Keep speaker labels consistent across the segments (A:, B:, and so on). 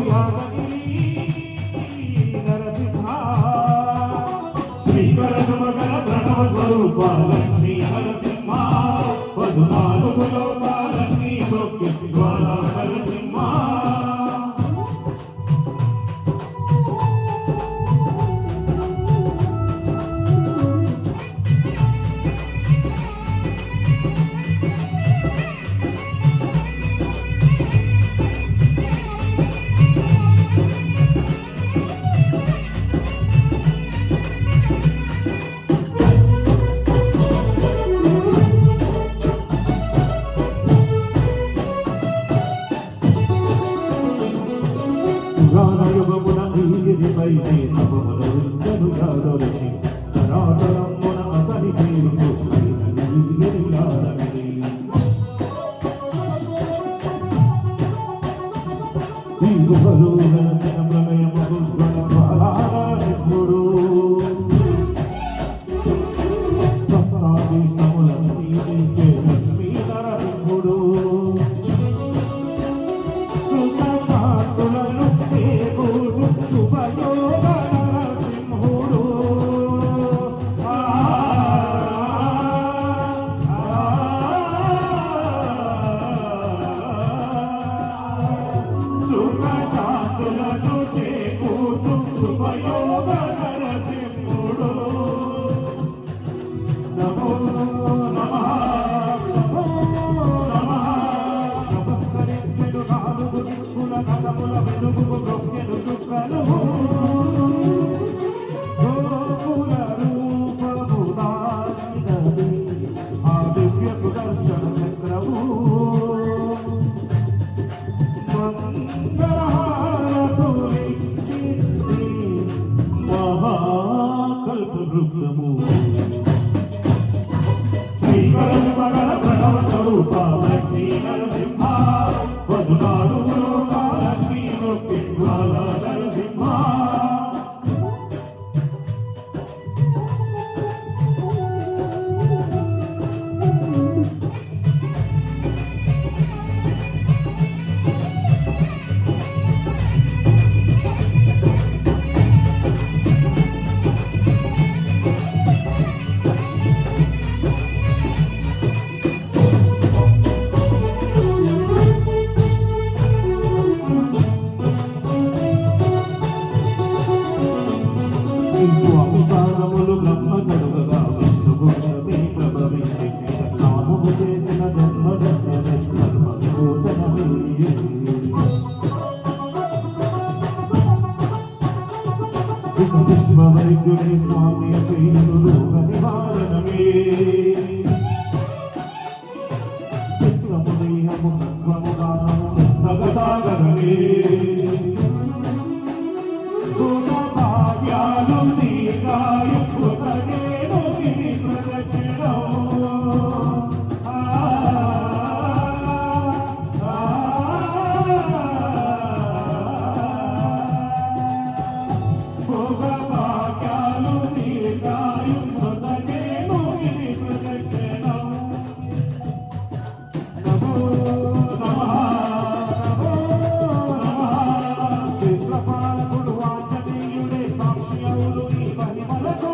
A: యాదగిరి నరసింహ శ్రీకర శుభకర ప్రణవ స్వరూప లక్ష్మీ నరసింహ 14 లోకాలన్నీ మొక్కి జ్వాలా నరసింహ పురాణయుగమున ఈగిరిపై నవమరుందను యాదొరసి తరాతరమున అతని పేరుకు ఈగిరియాడని ఈ గుహలో వెలసిన ప్రళయము జ్వాలానరసింహుడు సప్తాదీష్టములను తీర్చే లక్ష్మీ నరసింహుడు శుభయోగ నరసింహుడు సుఖ శాంతులను చేకూర్చు శుభయోగ నరసింహుడు నమో నమః నమో నమః నమస్కరించెడు నాలుగు దిక్కుల నగముల వెలుగు గొప్పెను చుక్కలు గోకుల రూపము దాల్చినది ఆ దివ్య సుదర్శన చక్రము మంగళహారతులిచ్చింది మహాకల్ప వృక్షము శ్రీకర శుభకర ప్రణవ స్వరూప లక్ష్మీ నరసింహ 14 లోకాలన్నీ మొక్కి జ్వాలా నరసింహ అమితారములు బ్రహ్మ కడుగగా విష్ణుగుణమే ప్రభవించి నామము చేసిన జన్మోచనమే విశ్వవైద్యుని స్వామి పేరు రోగ నివారణమే చిత్రము దేహము సత్వము గానము చిత్తగతాగరమే భాగ్యాలు నీకాయు కుసగేను గిరి ప్రదక్షిణం భాగ్యాలు నీకాయు కుసగేను గిరి ప్రదక్షిణం నమో నమః నమో నమః చిత్రపాలకుడు ఆంజనేయుడే సాక్షి అవును ఈ మహిమలకు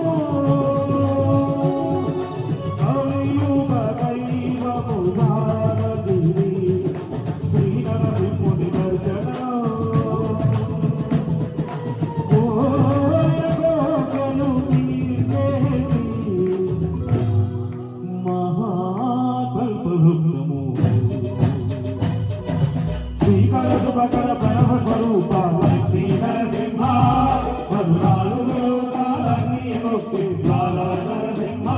A: కలియుగ దైవము యాదగిరి శ్రీ నరసింహుని దర్శనం కోరికలు తీర్చేది మహాకల్పవృక్షము శ్రీకర శుభకర ప్రణవ స్వరూప లక్ష్మీ నరసింహ 14 లోకాలన్నీ మొక్కి జ్వాలా నరసింహ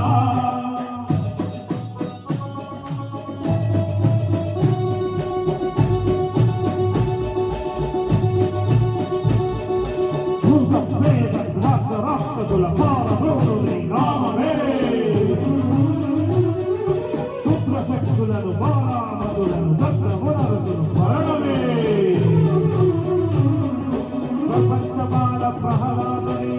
A: భూత ప్రేత రాక్షసుల పాలభూతుని నామమే శుక్రశక్తులను బాలామతులను దగ్ధమునరుతును స్మరణమే ప్రపంచమాల ప్రహ్లాదనే